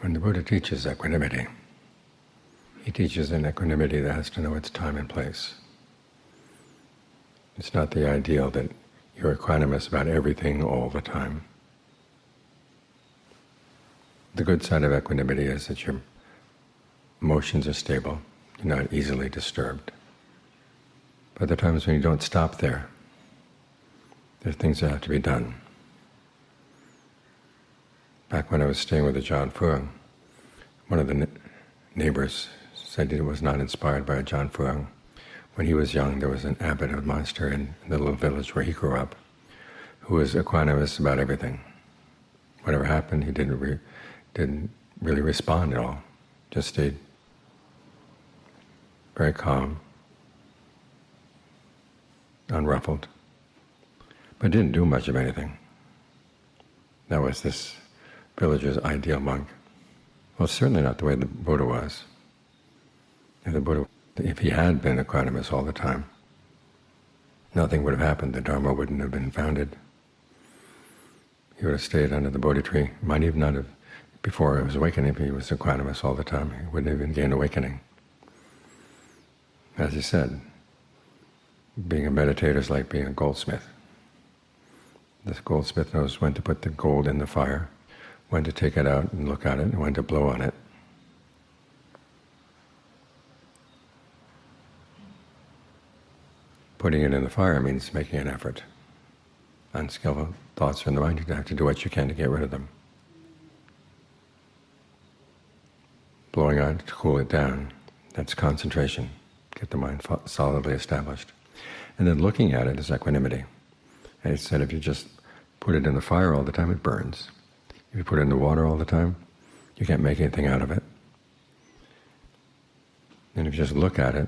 When the Buddha teaches equanimity, he teaches an equanimity that has to know its time and place. It's not the ideal that you're equanimous about everything all the time. The good side of equanimity is that your emotions are stable, you're not easily disturbed. But there are times when you don't stop there. There are things that have to be done. Back when I was staying with Ajahn Fuang, one of the neighbors said he was not inspired by Ajahn Fuang. When he was young, there was an abbot of a monastery in the little village where he grew up who was equanimous about everything. Whatever happened, he didn't really respond at all, just stayed very calm, unruffled, but didn't do much of anything. That was this villager's ideal monk. Well, certainly not the way the Buddha was. The Buddha, if he had been equanimous all the time, nothing would have happened. The Dhamma wouldn't have been founded. He would have stayed under the Bodhi tree. Might even not have, before his awakening, if he was equanimous all the time, he wouldn't have even gained awakening. As he said, being a meditator is like being a goldsmith. This goldsmith knows when to put the gold in the fire, when to take it out and look at it, and when to blow on it. Putting it in the fire means making an effort. Unskillful thoughts are in the mind, you have to do what you can to get rid of them. Blowing on it to cool it down, that's concentration, get the mind solidly established. And then looking at it is equanimity. And it said if you just put it in the fire all the time, it burns. If you put it in the water all the time, you can't make anything out of it. And if you just look at it,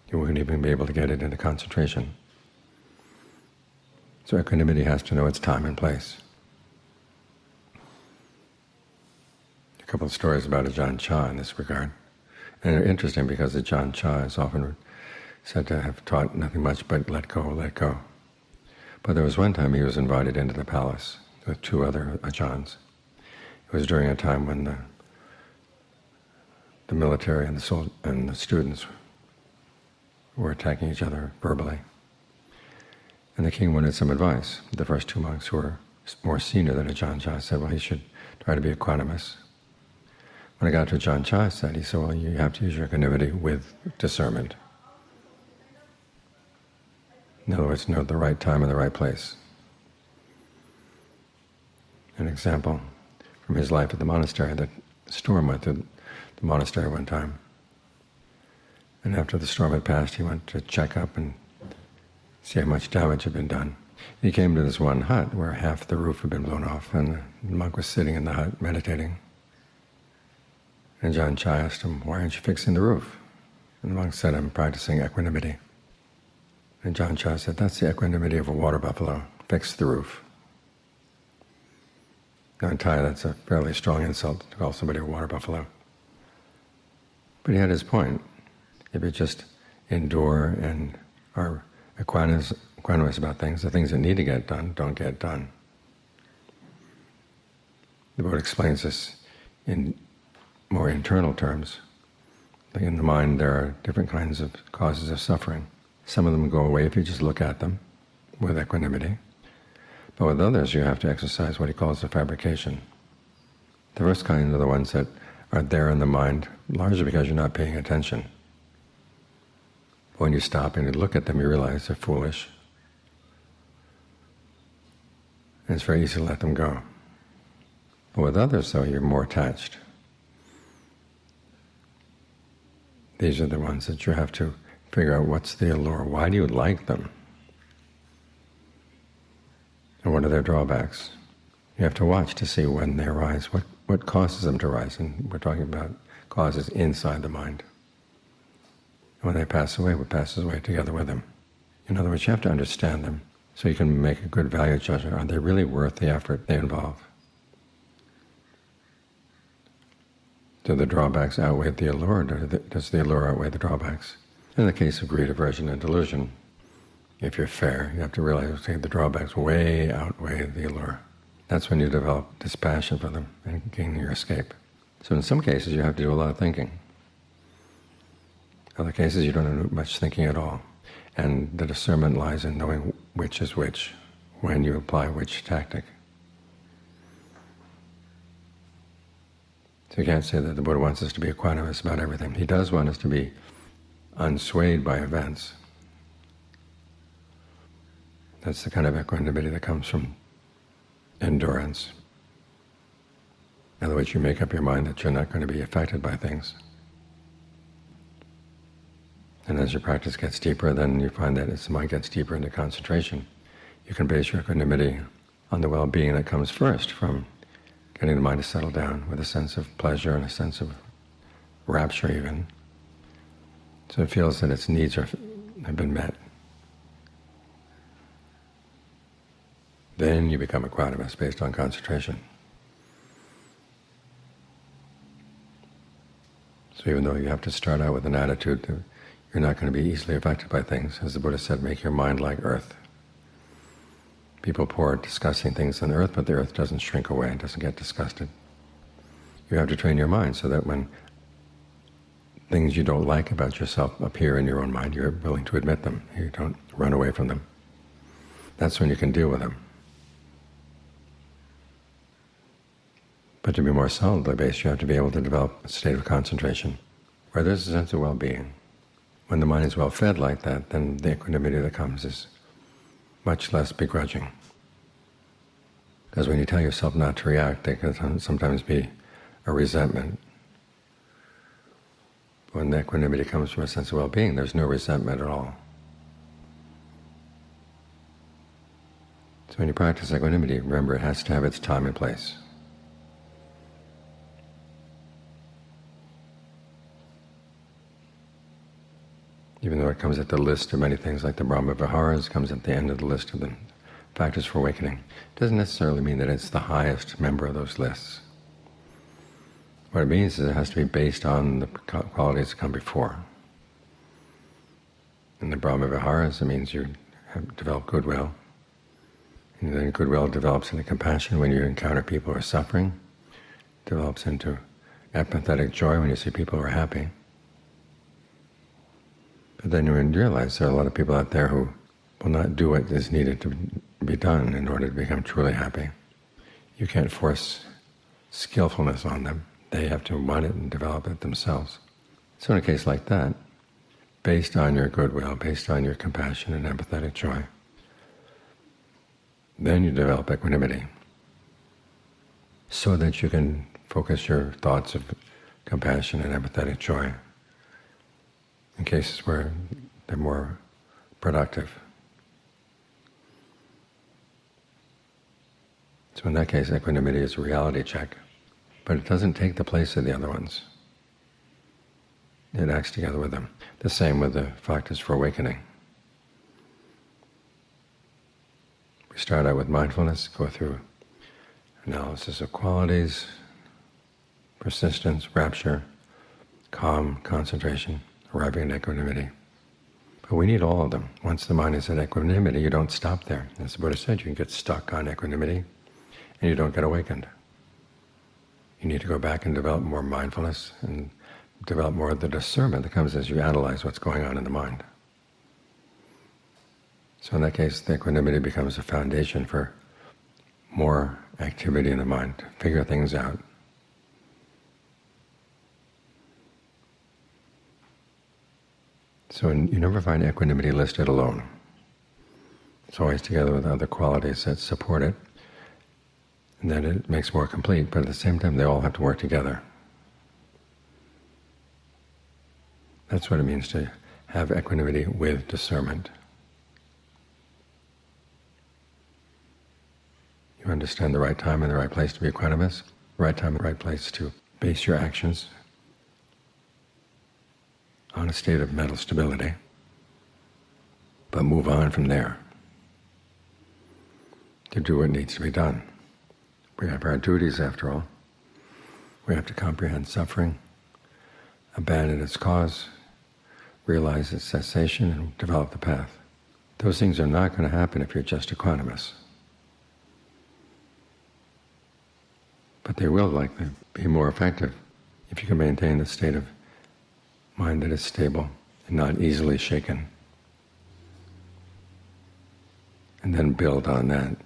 you wouldn't even be able to get it into concentration. So equanimity has to know its time and place. A couple of stories about Ajahn Chah in this regard. And they're interesting because Ajahn Chah is often said to have taught nothing much but let go, let go. But there was one time he was invited into the palace with two other Ajahns. It was during a time when the military and the students were attacking each other verbally. And the king wanted some advice. The first two monks who were more senior than Ajahn Chah said, well, he should try to be equanimous. When I got to Ajahn Chah, he said, well, you have to use your equanimity with discernment. In other words, know the right time and the right place. An example from his life at the monastery, the storm went through the monastery one time. And after the storm had passed, he went to check up and see how much damage had been done. He came to this one hut where half the roof had been blown off, and the monk was sitting in the hut meditating. And Ajahn Chah asked him, why aren't you fixing the roof? And the monk said, I'm practicing equanimity. And Ajahn Chah said, that's the equanimity of a water buffalo. Fix the roof. Now in Thai, that's a fairly strong insult to call somebody a water buffalo. But he had his point. If you just endure and are equanimous about things, the things that need to get done don't get done. The Buddha explains this in more internal terms. In the mind there are different kinds of causes of suffering. Some of them go away if you just look at them with equanimity. But with others you have to exercise what he calls the fabrication. The first kind are the ones that are there in the mind largely because you're not paying attention. When you stop and you look at them, you realize they're foolish. And it's very easy to let them go. But with others, though, you're more attached. These are the ones that you have to figure out what's the allure. Why do you like them? And what are their drawbacks? You have to watch to see when they arise, what causes them to arise. And we're talking about causes inside the mind. When they pass away, what passes away together with them. In other words, you have to understand them so you can make a good value judgment. Are they really worth the effort they involve? Do the drawbacks outweigh the allure, or does the allure outweigh the drawbacks? In the case of greed, aversion, and delusion, if you're fair, you have to realize that the drawbacks way outweigh the allure. That's when you develop dispassion for them and gain your escape. So in some cases you have to do a lot of thinking. Other cases you don't do much thinking at all. And the discernment lies in knowing which is which, when you apply which tactic. So you can't say that the Buddha wants us to be equanimous about everything. He does want us to be unswayed by events. That's the kind of equanimity that comes from endurance. In other words, you make up your mind that you're not going to be affected by things. And as your practice gets deeper, then you find that as the mind gets deeper into concentration, you can base your equanimity on the well-being that comes first from getting the mind to settle down with a sense of pleasure and a sense of rapture even. So it feels that its needs have been met. Then you become equanimous based on concentration. So even though you have to start out with an attitude that you're not going to be easily affected by things, as the Buddha said, make your mind like earth. People pour disgusting things on the earth, but the earth doesn't shrink away, it doesn't get disgusted. You have to train your mind so that when things you don't like about yourself appear in your own mind, you're willing to admit them. You don't run away from them. That's when you can deal with them. But to be more solidly based, you have to be able to develop a state of concentration where there's a sense of well-being. When the mind is well fed like that, then the equanimity that comes is much less begrudging. Because when you tell yourself not to react, there can sometimes be a resentment. When the equanimity comes from a sense of well-being, there's no resentment at all. So when you practice equanimity, remember it has to have its time and place. Even though it comes at the list of many things, like the Brahma Viharas comes at the end of the list of the factors for awakening, it doesn't necessarily mean that it's the highest member of those lists. What it means is it has to be based on the qualities that come before. In the Brahma Viharas, it means you have developed goodwill. And then goodwill develops into compassion when you encounter people who are suffering, develops into empathetic joy when you see people who are happy. But then you realize there are a lot of people out there who will not do what is needed to be done in order to become truly happy. You can't force skillfulness on them. They have to want it and develop it themselves. So in a case like that, based on your goodwill, based on your compassion and empathetic joy, then you develop equanimity so that you can focus your thoughts of compassion and empathetic joy in cases where they're more productive. So in that case, equanimity is a reality check, but it doesn't take the place of the other ones. It acts together with them. The same with the factors for awakening. We start out with mindfulness, go through analysis of qualities, persistence, rapture, calm, concentration, arriving at equanimity. But we need all of them. Once the mind is at equanimity, you don't stop there. As the Buddha said, you can get stuck on equanimity and you don't get awakened. You need to go back and develop more mindfulness and develop more of the discernment that comes as you analyze what's going on in the mind. So in that case, the equanimity becomes a foundation for more activity in the mind, to figure things out. So you never find equanimity listed alone. It's always together with other qualities that support it, and then it makes more complete, but at the same time they all have to work together. That's what it means to have equanimity with discernment. You understand the right time and the right place to be equanimous, the right time and the right place to base your actions on a state of mental stability, but move on from there to do what needs to be done. We have our duties, after all. We have to comprehend suffering, abandon its cause, realize its cessation, and develop the path. Those things are not going to happen if you're just equanimous. But they will likely be more effective if you can maintain a state of mind that is stable and not easily shaken, and then build on that.